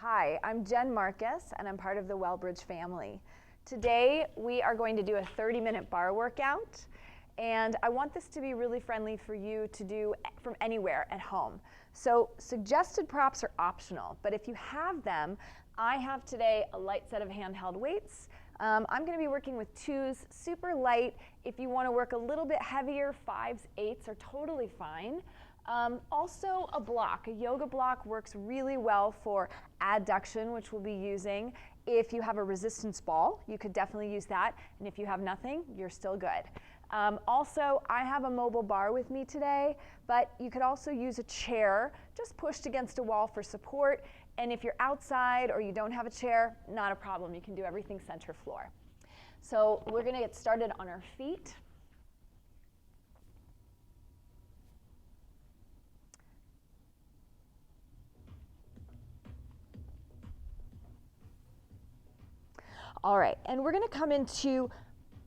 Hi, I'm Jen Markus, and I'm part of the Wellbridge family. Today, we are going to do a 30-minute bar workout, and I want this to be really friendly for you to do from anywhere at home. So, suggested props are optional, but if you have them, I have today a light set of handheld weights. I'm going to be working with 2s, super light. If you want to work a little bit heavier, 5s, 8s are totally fine. Also a block, a yoga block works really well for adduction, which we'll be using. If you have a resistance ball, you could definitely use that. And if you have nothing, you're still good. Also, I have a mobile bar with me today, but you could also use a chair just pushed against a wall for support. And if you're outside or you don't have a chair, not a problem. You can do everything center floor. So we're going to get started on our feet. All right, and we're going to come into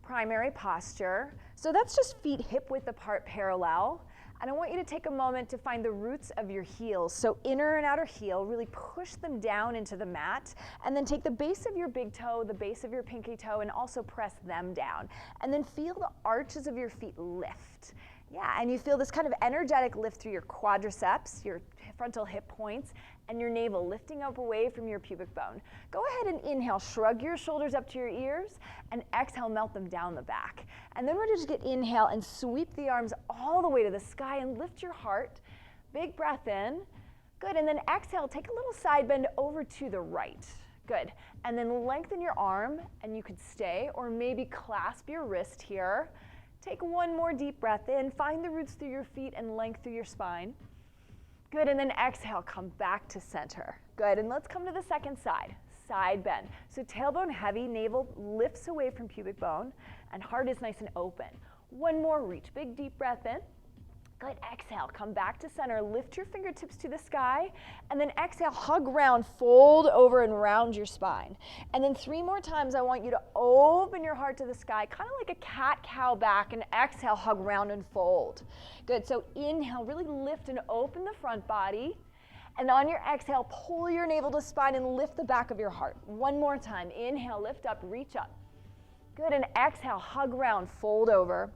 primary posture. So that's just feet hip width apart parallel. And I want you to take a moment to find the roots of your heels. So inner and outer heel, really push them down into the mat. And then take the base of your big toe, the base of your pinky toe, and also press them down. And then feel the arches of your feet lift. Yeah, and you feel this kind of energetic lift through your quadriceps, your frontal hip points, and your navel lifting up away from your pubic bone. Go ahead and inhale, shrug your shoulders up to your ears, and exhale, melt them down the back. And then we're just going to inhale and sweep the arms all the way to the sky and lift your heart. Big breath in. Good, and then exhale, take a little side bend over to the right. Good, and then lengthen your arm, and you could stay, or maybe clasp your wrist here. Take one more deep breath in, find the roots through your feet and length through your spine. Good, and then exhale, come back to center. Good, and let's come to the second side, side bend. So tailbone heavy, navel lifts away from pubic bone, and heart is nice and open. One more reach, big deep breath in. Good, exhale, come back to center, lift your fingertips to the sky, and then exhale, hug round, fold over and round your spine. And then 3 more times, I want you to open your heart to the sky, kind of like a cat-cow back, and exhale, hug round and fold. Good, so inhale, really lift and open the front body, and on your exhale, pull your navel to spine and lift the back of your heart. One more time, inhale, lift up, reach up. Good, and exhale, hug round, fold over.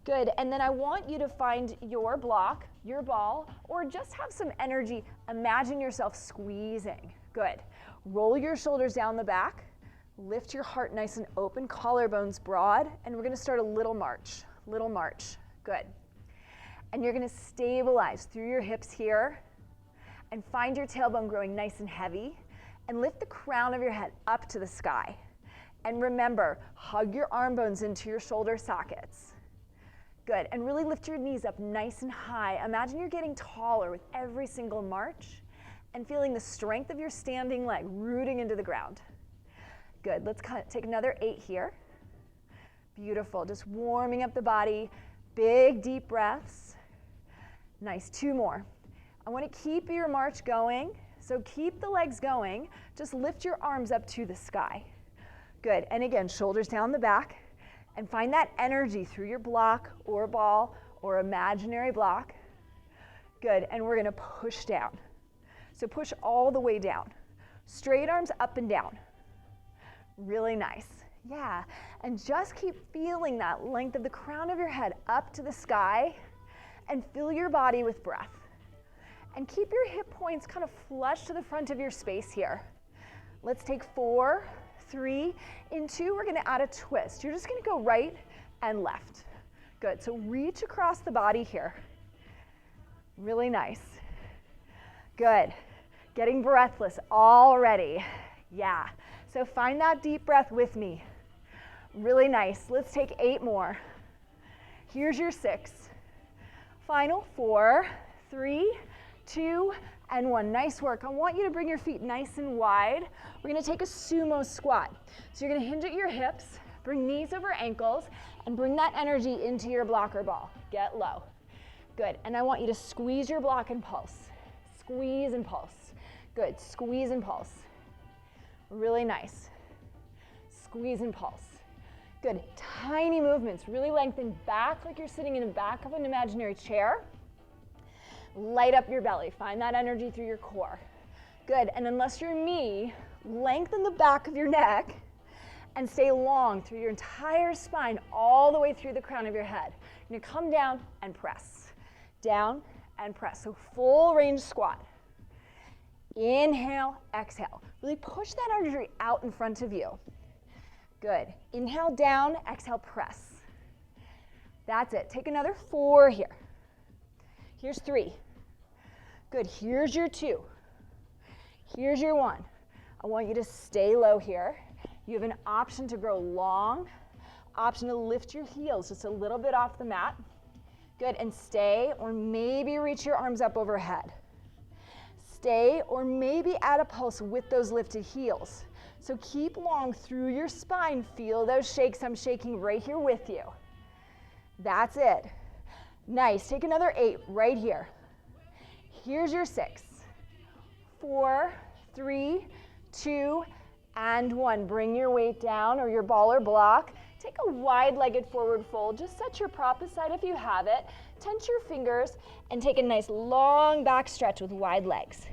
Good, and then I want you to find your block, your ball, or just have some energy. Imagine yourself squeezing. Good. Roll your shoulders down the back. Lift your heart nice and open, collarbones broad, and we're going to start a little march. Little march. Good. And you're going to stabilize through your hips here and find your tailbone growing nice and heavy, and lift the crown of your head up to the sky. And remember, hug your arm bones into your shoulder sockets. Good, and really lift your knees up nice and high. Imagine you're getting taller with every single march and feeling the strength of your standing leg rooting into the ground. Good, let's take another 8 here. Beautiful, just warming up the body. Big deep breaths. Nice, 2 more. I want to keep your march going, so keep the legs going. Just lift your arms up to the sky. Good, and again, shoulders down the back. And find that energy through your block or ball or imaginary block. Good, and we're going to push down. So push all the way down. Straight arms up and down. Really nice. Yeah, and just keep feeling that length of the crown of your head up to the sky, and fill your body with breath. And keep your hip points kind of flush to the front of your space here. Let's take 4, 3, in 2, we're going to add a twist. You're just going to go right and left. Good, so reach across the body here. Really nice. Good, getting breathless already. Yeah, so find that deep breath with me. Really nice. Let's take 8 more. Here's your 6. Final 4, 3, 2, and 1. Nice work. I want you to bring your feet nice and wide. We're going to take a sumo squat. So you're going to hinge at your hips, bring knees over ankles, and bring that energy into your blocker ball. Get low. Good. And I want you to squeeze your block and pulse. Squeeze and pulse. Good. Squeeze and pulse. Really nice. Squeeze and pulse. Good. Tiny movements. Really lengthen back like you're sitting in the back of an imaginary chair. Light up your belly. Find that energy through your core. Good, and unless you're me, lengthen the back of your neck and stay long through your entire spine, all the way through the crown of your head. You're gonna come down and press. Down and press, so full range squat. Inhale, exhale. Really push that energy out in front of you. Good. Inhale, down, exhale, press. That's it. Take another 4 here. Here's 3. Good. Here's your 2. Here's your 1. I want you to stay low here. You have an option to grow long, option to lift your heels just a little bit off the mat. Good. And stay, or maybe reach your arms up overhead. Stay, or maybe add a pulse with those lifted heels. So keep long through your spine. Feel those shakes. I'm shaking right here with you. That's it. Nice. Take another 8 right here. Here's your 6. 4, 3, 2, and 1. Bring your weight down, or your ball or block. Take a wide-legged forward fold. Just set your prop aside if you have it. Tense your fingers and take a nice long back stretch with wide legs.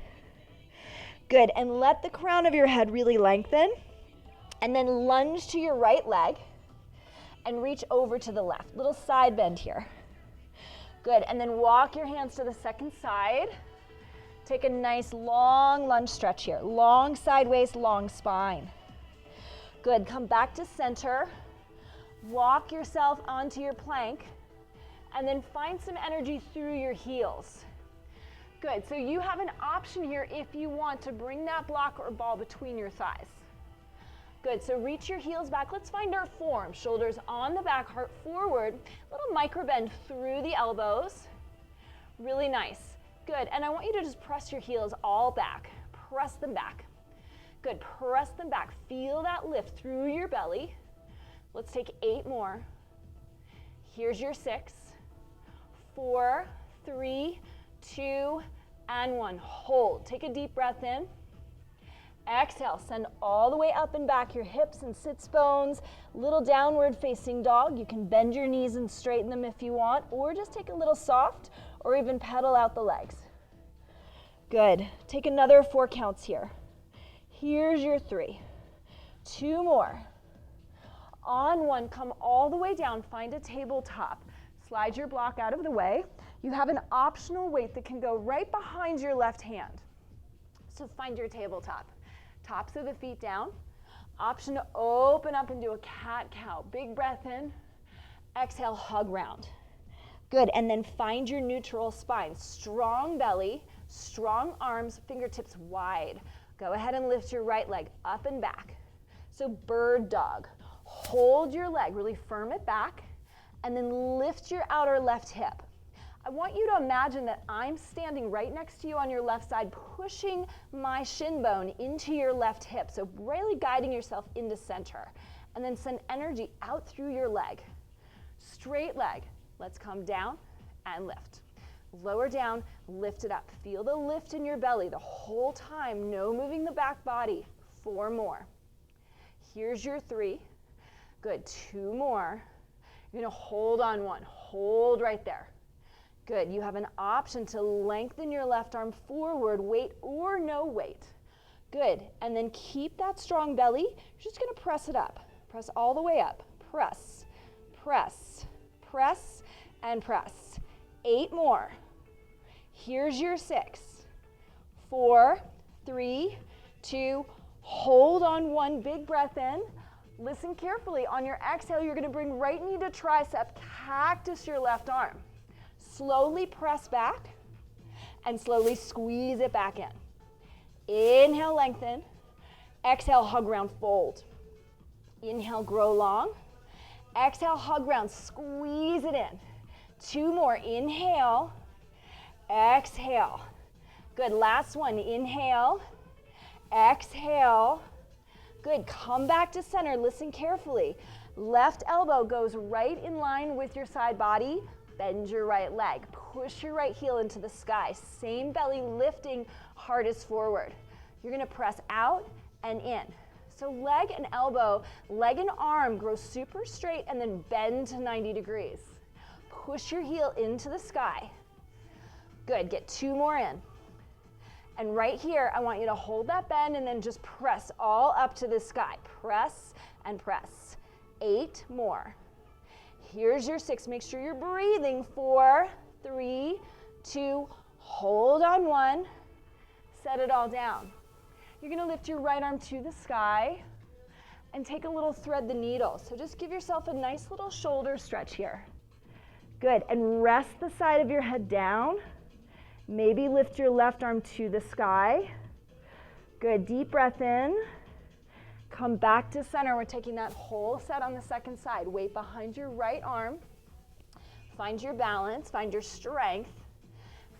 Good, and let the crown of your head really lengthen. And then lunge to your right leg and reach over to the left. Little side bend here. Good, and then walk your hands to the second side. Take a nice long lunge stretch here. Long sideways, long spine. Good, come back to center. Walk yourself onto your plank. And then find some energy through your heels. Good, so you have an option here if you want to bring that block or ball between your thighs. Good, so reach your heels back. Let's find our form. Shoulders on the back, heart forward. Little micro bend through the elbows. Really nice. Good, and I want you to just press your heels all back. Press them back. Good, press them back. Feel that lift through your belly. Let's take 8 more. Here's your 6. 4, 3, 2, and 1. Hold. Take a deep breath in. Exhale. Send all the way up and back your hips and sits bones. Little downward facing dog. You can bend your knees and straighten them if you want, or just take a little soft, or even pedal out the legs. Good. Take another 4 counts here. Here's your 3. 2 more. On 1, come all the way down. Find a tabletop. Slide your block out of the way. You have an optional weight that can go right behind your left hand. So find your tabletop. Tops of the feet down. Option to open up and do a cat-cow. Big breath in. Exhale, hug round. Good, and then find your neutral spine. Strong belly, strong arms, fingertips wide. Go ahead and lift your right leg up and back. So bird dog. Hold your leg, really firm it back, and then lift your outer left hip. I want you to imagine that I'm standing right next to you on your left side, pushing my shin bone into your left hip. So really guiding yourself into center. And then send energy out through your leg. Straight leg. Let's come down and lift. Lower down, lift it up. Feel the lift in your belly the whole time. No moving the back body. 4 more. Here's your 3. Good. 2 more. You're going to hold on 1. Hold right there. Good. You have an option to lengthen your left arm forward, weight or no weight. Good. And then keep that strong belly. You're just going to press it up. Press all the way up. Press, press, press, and press. 8 more. Here's your 6. 4, 3, 2, hold on 1. Big breath in. Listen carefully. On your exhale, you're going to bring right knee to tricep, cactus your left arm. Slowly press back and slowly squeeze it back in. Inhale, lengthen. Exhale, hug round, fold. Inhale, grow long. Exhale, hug round, squeeze it in. 2 more. Inhale. Exhale. Good. Last one. Inhale. Exhale. Good. Come back to center. Listen carefully. Left elbow goes right in line with your side body. Bend your right leg. Push your right heel into the sky. Same belly lifting, hardest forward. You're going to press out and in. So leg and elbow, leg and arm grow super straight and then bend to 90 degrees. Push your heel into the sky. Good. Get 2 more in. And right here, I want you to hold that bend and then just press all up to the sky. Press and press. 8 more. Here's your 6. Make sure you're breathing. 4, 3, 2, hold on 1. Set it all down. You're going to lift your right arm to the sky and take a little thread the needle. So just give yourself a nice little shoulder stretch here. Good, and rest the side of your head down. Maybe lift your left arm to the sky. Good, deep breath in. Come back to center. We're taking that whole set on the second side. Weight behind your right arm. Find your balance, find your strength.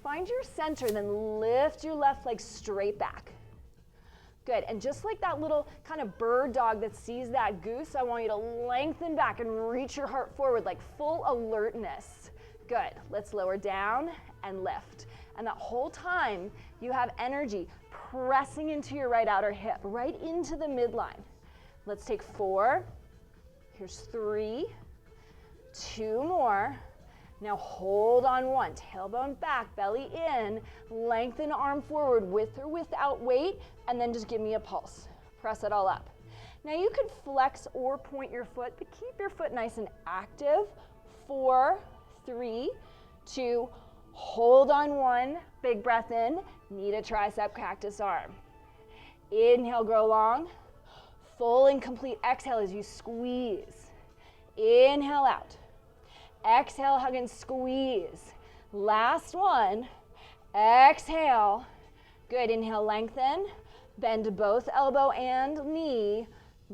Find your center, then lift your left leg straight back. Good, and just like that little kind of bird dog that sees that goose, I want you to lengthen back and reach your heart forward like full alertness. Good, let's lower down and lift. And that whole time, you have energy pressing into your right outer hip, right into the midline. Let's take 4, here's 3, 2 more. Now hold on 1, tailbone back, belly in, lengthen arm forward with or without weight, and then just give me a pulse. Press it all up. Now you could flex or point your foot, but keep your foot nice and active. 4, 3, 2, hold on 1, big breath in, knee to tricep cactus arm. Inhale, grow long. Full and complete exhale as you squeeze. Inhale out. Exhale, hug and squeeze. Last one. Exhale. Good, inhale, lengthen. Bend both elbow and knee.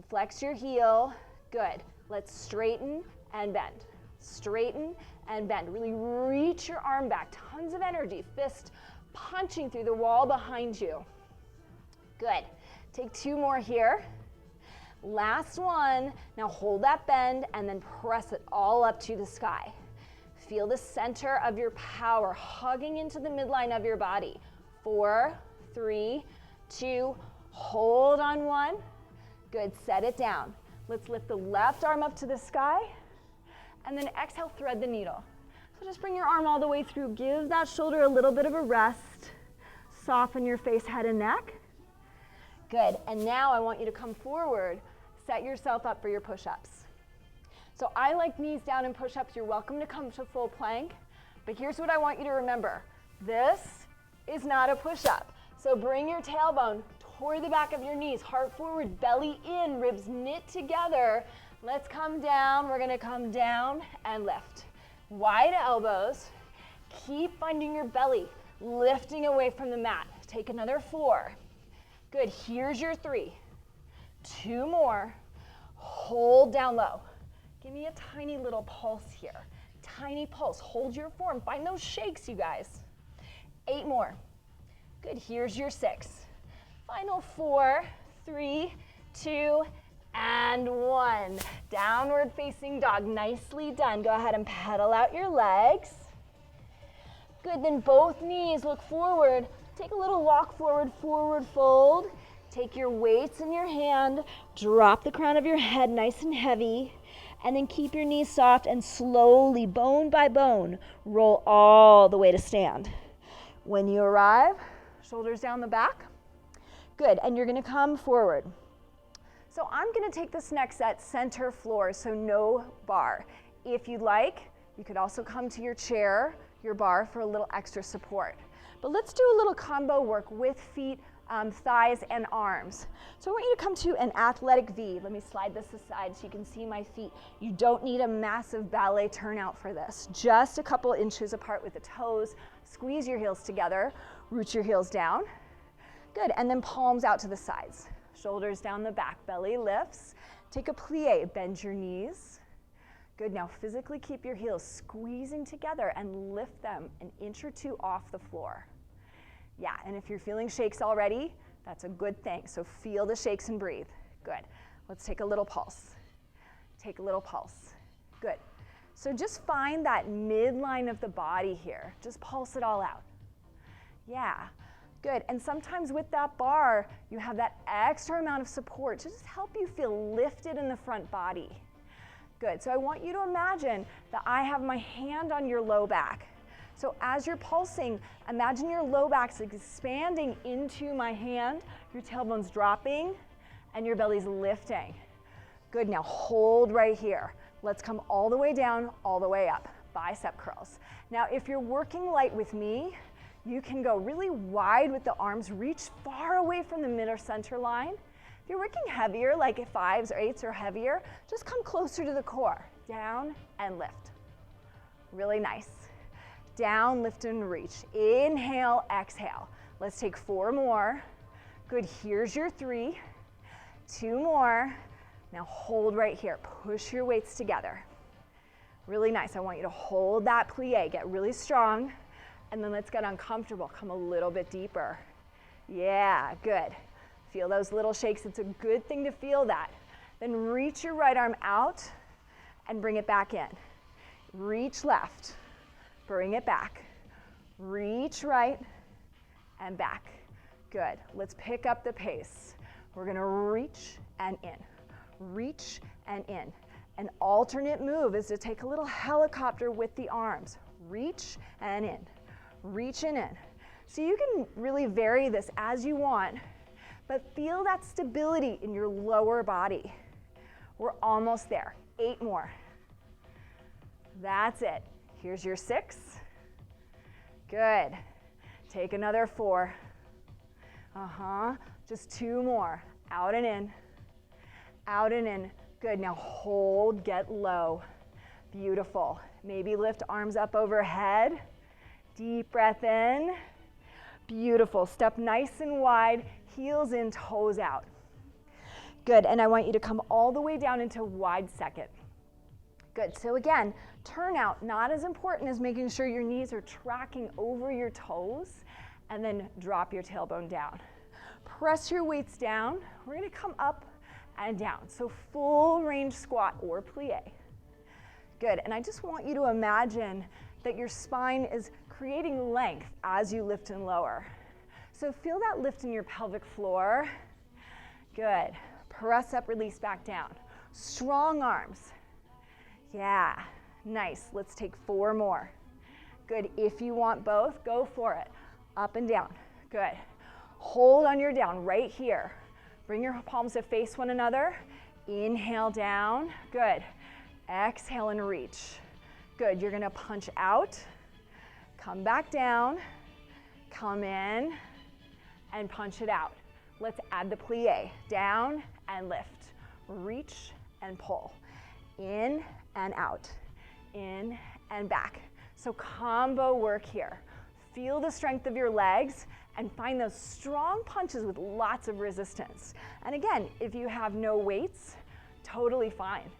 Flex your heel. Good. Let's straighten and bend. Straighten and bend. Really reach your arm back. Tons of energy. Fist punching through the wall behind you. Good. Take 2 more here. Last one. Now hold that bend and then press it all up to the sky. Feel the center of your power hugging into the midline of your body. 4, 3, 2, hold on 1. Good, set it down. Let's lift the left arm up to the sky and then exhale, thread the needle. So just bring your arm all the way through. Give that shoulder a little bit of a rest. Soften your face, head, and neck. Good, and now I want you to come forward. Set yourself up for your push-ups. So I like knees down in push-ups. You're welcome to come to full plank, but here's what I want you to remember. This is not a push-up. So bring your tailbone toward the back of your knees, heart forward, belly in, ribs knit together. Let's come down. We're gonna come down and lift. Wide elbows. Keep finding your belly, lifting away from the mat. Take another 4. Good, here's your 3. 2 more. Hold down low. Give me a tiny little pulse here. Tiny pulse. Hold your form. Find those shakes, you guys. 8 more. Good, here's your 6. Final 4, 3, 2, and 1. Downward facing dog. Nicely done. Go ahead and pedal out your legs. Good, then both knees look forward. Take a little walk forward, forward fold. Take your weights in your hand, drop the crown of your head nice and heavy, and then keep your knees soft and slowly, bone by bone, roll all the way to stand. When you arrive, shoulders down the back. Good, and you're gonna come forward. So I'm gonna take this next set center floor, so no bar. If you'd like, you could also come to your chair, your bar for a little extra support. But let's do a little combo work with feet, thighs, and arms. So I want you to come to an athletic V. Let me slide this aside so you can see my feet. You don't need a massive ballet turnout for this. Just a couple inches apart with the toes. Squeeze your heels together. Root your heels down. Good, and then palms out to the sides. Shoulders down the back, belly lifts. Take a plie, bend your knees. Good, now physically keep your heels squeezing together and lift them an inch or 2 off the floor. Yeah, and if you're feeling shakes already, that's a good thing. So feel the shakes and breathe. Good. Let's take a little pulse. Take a little pulse. Good. So just find that midline of the body here. Just pulse it all out. Yeah, good. And sometimes with that bar, you have that extra amount of support to just help you feel lifted in the front body. Good. So I want you to imagine that I have my hand on your low back. So as you're pulsing, imagine your low back's expanding into my hand, your tailbone's dropping, and your belly's lifting. Good, now hold right here. Let's come all the way down, all the way up. Bicep curls. Now if you're working light with me, you can go really wide with the arms, reach far away from the mid or center line. If you're working heavier, like 5s or 8s or heavier, just come closer to the core. Down and lift. Really nice. Down, lift and reach. Inhale, exhale. Let's take 4 more. Good, here's your 3. 2 more. Now hold right here. Push your weights together. Really nice. I want you to hold that plie. Get really strong. And then let's get uncomfortable. Come a little bit deeper. Yeah, good. Feel those little shakes. It's a good thing to feel that. Then reach your right arm out and bring it back in. Reach left. Bring it back. Reach right and back. Good. Let's pick up the pace. We're going to reach and in. Reach and in. An alternate move is to take a little helicopter with the arms. Reach and in. Reach and in. So you can really vary this as you want, but feel that stability in your lower body. We're almost there. 8 more. That's it. Here's your 6. Good. Take another 4. Just 2 more. Out and in. Out and in. Good. Now hold, get low. Beautiful. Maybe lift arms up overhead. Deep breath in. Beautiful. Step nice and wide, heels in, toes out. Good, and I want you to come all the way down into wide second. Good, so again, turnout, not as important as making sure your knees are tracking over your toes, and then drop your tailbone down. Press your weights down. We're gonna come up and down, so full range squat or plie. Good, and I just want you to imagine that your spine is creating length as you lift and lower. So feel that lift in your pelvic floor. Good. Press up, release back down. Strong arms. Yeah, nice. Let's take 4 more. Good. If you want both, go for it. Up and down. Good. Hold on your down right here. Bring your palms to face one another. Inhale down. Good. Exhale and reach. Good. You're going to punch out. Come back down, come in, and punch it out. Let's add the plie. Down and lift. Reach and pull. In and out. In and back. So combo work here. Feel the strength of your legs and find those strong punches with lots of resistance. And again, if you have no weights, totally fine.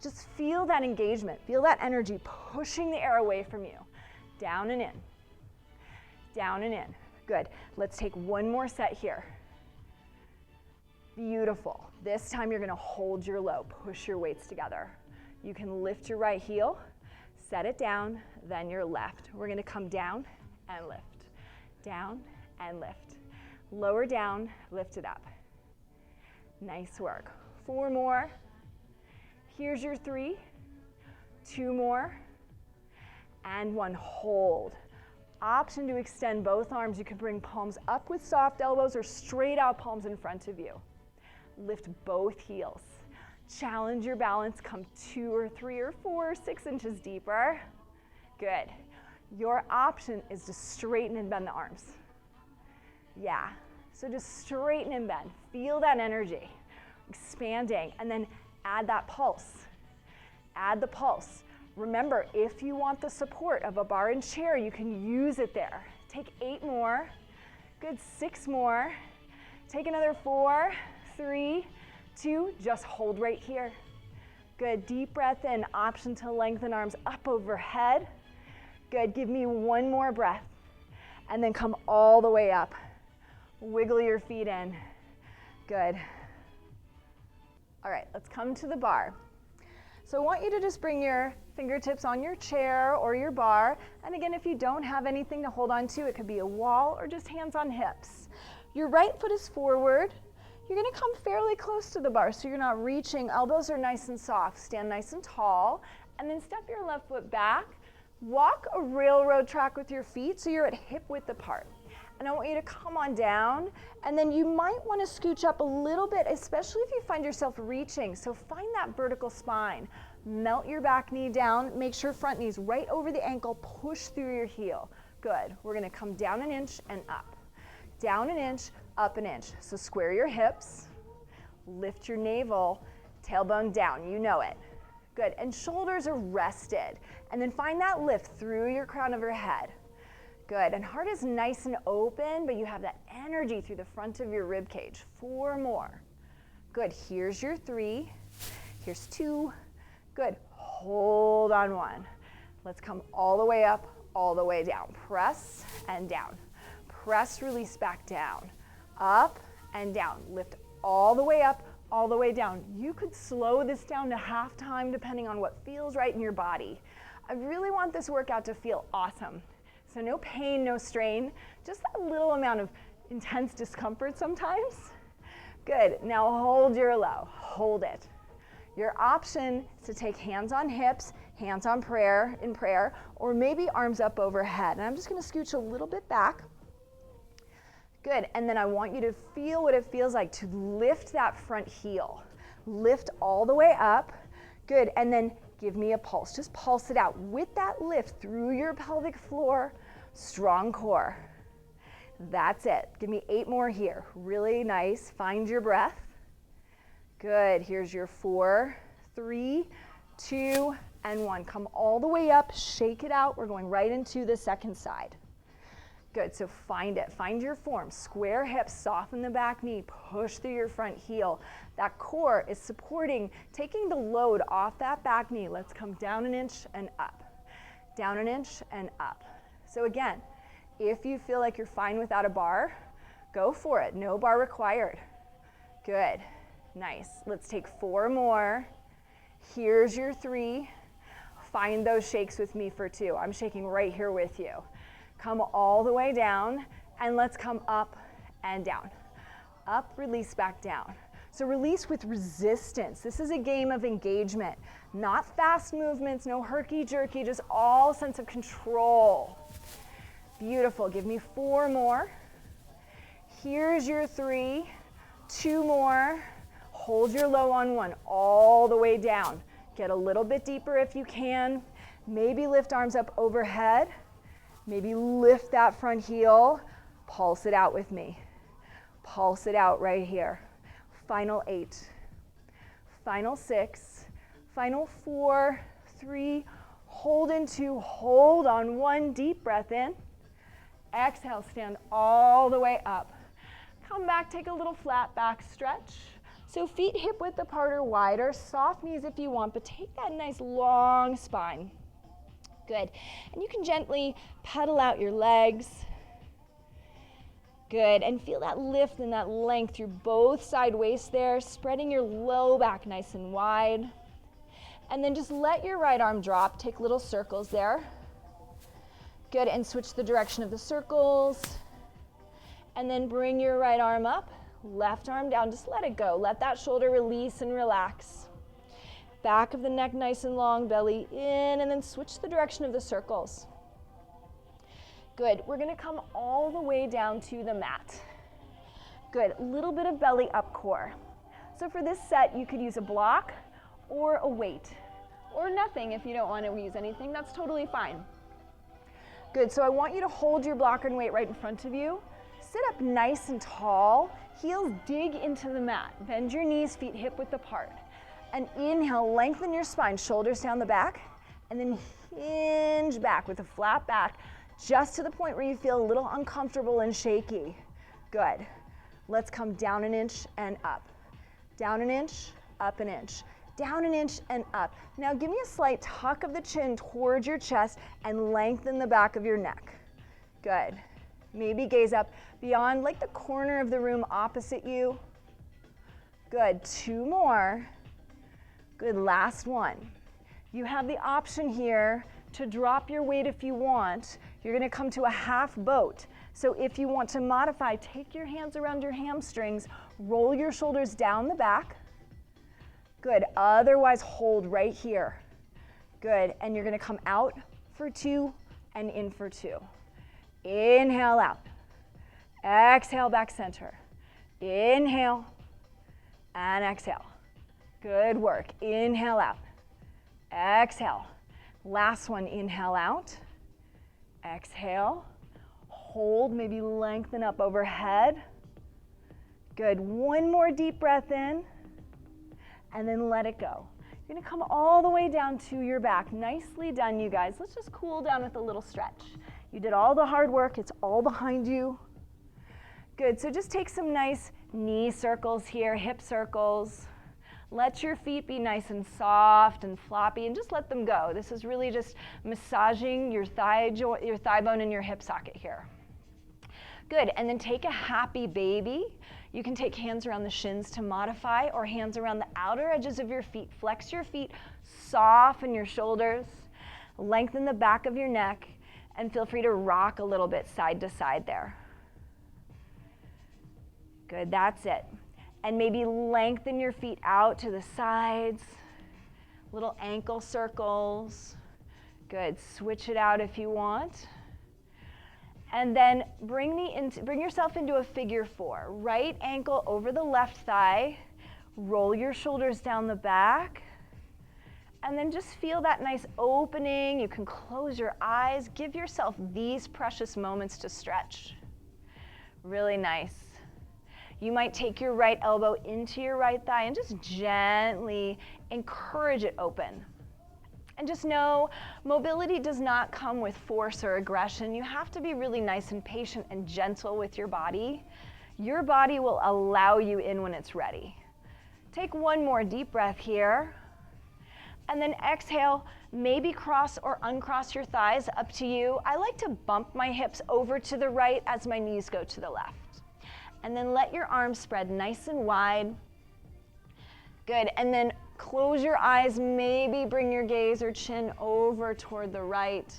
Just feel that engagement. Feel that energy pushing the air away from you. Down and in. Down and in. Good. Let's take 1 more set here. Beautiful. This time you're going to hold your low. Push your weights together. You can lift your right heel, set it down, then your left. We're going to come down and lift. Down and lift. Lower down, lift it up. Nice work. 4 more. Here's your 3. 2 more. And 1, hold. Option to extend both arms. You can bring palms up with soft elbows or straight out palms in front of you. Lift both heels. Challenge your balance. Come 2 or 3 or 4 or 6 inches deeper. Good. Your option is to straighten and bend the arms. Yeah, so just straighten and bend. Feel that energy expanding, and then add that pulse. Add the pulse. Remember, if you want the support of a bar and chair, you can use it there. Take 8 more. Good, 6 more. Take another 4, 3, 2. Just hold right here. Good, deep breath in. Option to lengthen arms up overhead. Good, give me 1 more breath. And then come all the way up. Wiggle your feet in. Good. All right, let's come to the bar. So I want you to just bring your fingertips on your chair or your bar. And again, if you don't have anything to hold on to, it could be a wall or just hands on hips. Your right foot is forward. You're going to come fairly close to the bar so you're not reaching. Elbows are nice and soft. Stand nice and tall. And then step your left foot back. Walk a railroad track with your feet so you're at hip width apart. And I want you to come on down, and then you might want to scooch up a little bit, especially if you find yourself reaching. So find that vertical spine. Melt your back knee down. Make sure front knee's right over the ankle. Push through your heel. Good. We're going to come down an inch and up. Down an inch, up an inch. So square your hips. Lift your navel. Tailbone down. You know it. Good. And shoulders are rested. And then find that lift through your crown of your head. Good. And heart is nice and open, but you have that energy through the front of your rib cage. 4 more. Good. Here's your 3. Here's 2. Good. Hold on 1. Let's come all the way up, all the way down. Press and down. Press, release back down. Up and down. Lift all the way up, all the way down. You could slow this down to half time depending on what feels right in your body. I really want this workout to feel awesome. So no pain, no strain, just that little amount of intense discomfort sometimes. Good. Now hold your low. Hold it. Your option is to take hands on hips, hands on prayer, or maybe arms up overhead. And I'm just going to scooch a little bit back. Good. And then I want you to feel what it feels like to lift that front heel. Lift all the way up. Good. And then give me a pulse. Just pulse it out with that lift through your pelvic floor. Strong core. That's it. Give me 8 more here. Really nice. Find your breath. Good. Here's your 4, 3, 2, and 1. Come all the way up. Shake it out. We're going right into the second side. Good. So find it. Find your form. Square hips. Soften the back knee. Push through your front heel. That core is supporting, taking the load off that back knee. Let's come down an inch and up. Down an inch and up. So again, if you feel like you're fine without a bar, go for it. No bar required. Good. Nice. Let's take 4 more. Here's your 3. Find those shakes with me for 2. I'm shaking right here with you. Come all the way down, and let's come up and down. Up, release back down. So release with resistance. This is a game of engagement. Not fast movements, no herky-jerky, just all sense of control. Beautiful. Give me 4 more. Here's your 3. 2 more. Hold your low on 1 all the way down. Get a little bit deeper if you can. Maybe lift arms up overhead. Maybe lift that front heel. Pulse it out with me. Pulse it out right here. Final 8. Final 6. Final 4, 3. Hold in 2. Hold on 1. Deep breath in. Exhale, stand all the way up. Come back, take a little flat back stretch. So feet hip width apart or wider, soft knees if you want, but take that nice long spine. Good. And you can gently pedal out your legs. Good. And feel that lift and that length through both side waists there, spreading your low back nice and wide. And then just let your right arm drop. Take little circles there. Good. And switch the direction of the circles. And then bring your right arm up. Left arm down, just let it go. Let that shoulder release and relax. Back of the neck nice and long, belly in, and then switch the direction of the circles. Good. We're going to come all the way down to the mat. Good. A little bit of belly up core. So for this set, you could use a block or a weight, or nothing if you don't want to use anything. That's totally fine. Good. So I want you to hold your block and weight right in front of you. Sit up nice and tall. Heels dig into the mat. Bend your knees, feet hip width apart. And inhale, lengthen your spine, shoulders down the back, and then hinge back with a flat back, just to the point where you feel a little uncomfortable and shaky. Good. Let's come down an inch and up. Down an inch, up an inch. Down an inch and up. Now give me a slight tuck of the chin towards your chest and lengthen the back of your neck. Good. Maybe gaze up beyond like the corner of the room opposite you. Good. 2 more. Good. Last one. You have the option here to drop your weight if you want. You're going to come to a half boat. So if you want to modify, take your hands around your hamstrings, roll your shoulders down the back. Good. Otherwise, hold right here. Good. And you're going to come out for 2, and in for 2. Inhale out. Exhale, back center. Inhale and exhale. Good work. Inhale out. Exhale. Last one, inhale out. Exhale. Hold, maybe lengthen up overhead. Good. One more deep breath in, and then let it go. You're gonna come all the way down to your back. Nicely done, you guys. Let's just cool down with a little stretch. You did all the hard work. It's all behind you. Good, so just take some nice knee circles here, hip circles. Let your feet be nice and soft and floppy, and just let them go. This is really just massaging your thigh bone and your hip socket here. Good, and then take a happy baby. You can take hands around the shins to modify, or hands around the outer edges of your feet. Flex your feet, soften your shoulders, lengthen the back of your neck, and feel free to rock a little bit side to side there. Good, that's it. And maybe lengthen your feet out to the sides, little ankle circles. Good, switch it out if you want. And then bring yourself into a figure 4. Right ankle over the left thigh, roll your shoulders down the back, and then just feel that nice opening. You can close your eyes, give yourself these precious moments to stretch. Really nice. You might take your right elbow into your right thigh and just gently encourage it open. And just know, mobility does not come with force or aggression. You have to be really nice and patient and gentle with your body. Your body will allow you in when it's ready. Take one more deep breath here. And then exhale, maybe cross or uncross your thighs, up to you. I like to bump my hips over to the right as my knees go to the left. And then let your arms spread nice and wide. Good, and then close your eyes, maybe bring your gaze or chin over toward the right.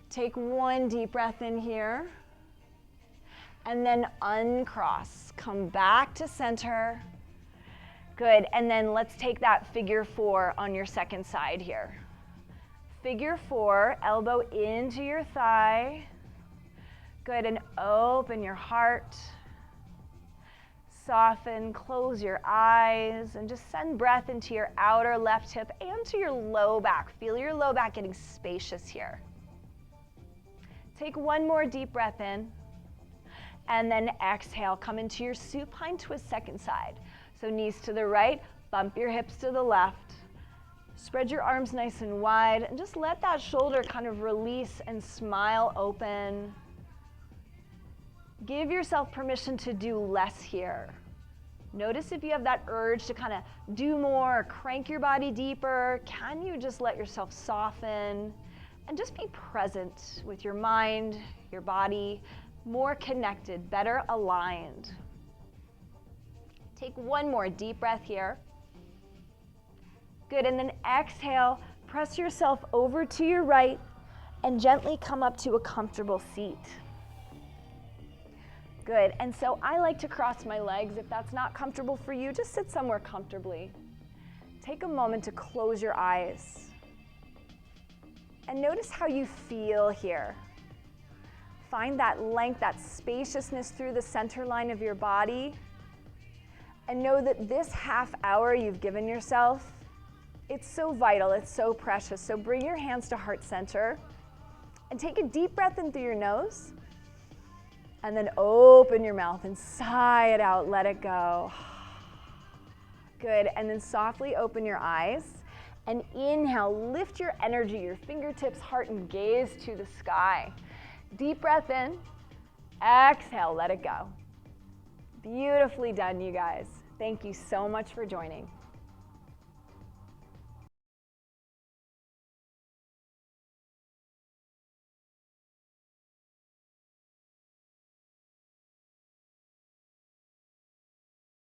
Take one deep breath in here. And then uncross, come back to center. Good, and then let's take that figure 4 on your second side here. Figure 4, elbow into your thigh. Good, and open your heart. Soften, close your eyes, and just send breath into your outer left hip and to your low back. Feel your low back getting spacious here. Take one more deep breath in, and then exhale. Come into your supine twist second side. So knees to the right, bump your hips to the left. Spread your arms nice and wide, and just let that shoulder kind of release and smile open. Give yourself permission to do less here. Notice if you have that urge to kind of do more, crank your body deeper. Can you just let yourself soften and just be present with your mind, your body, more connected, better aligned. Take one more deep breath here. Good, and then exhale, press yourself over to your right and gently come up to a comfortable seat. Good, and so I like to cross my legs. If that's not comfortable for you, just sit somewhere comfortably. Take a moment to close your eyes. And notice how you feel here. Find that length, that spaciousness through the center line of your body. And know that this half hour you've given yourself, it's so vital, it's so precious. So bring your hands to heart center and take a deep breath in through your nose. And then open your mouth and sigh it out, let it go. Good, and then softly open your eyes and inhale, lift your energy, your fingertips, heart, and gaze to the sky. Deep breath in, exhale, let it go. Beautifully done, you guys. Thank you so much for joining.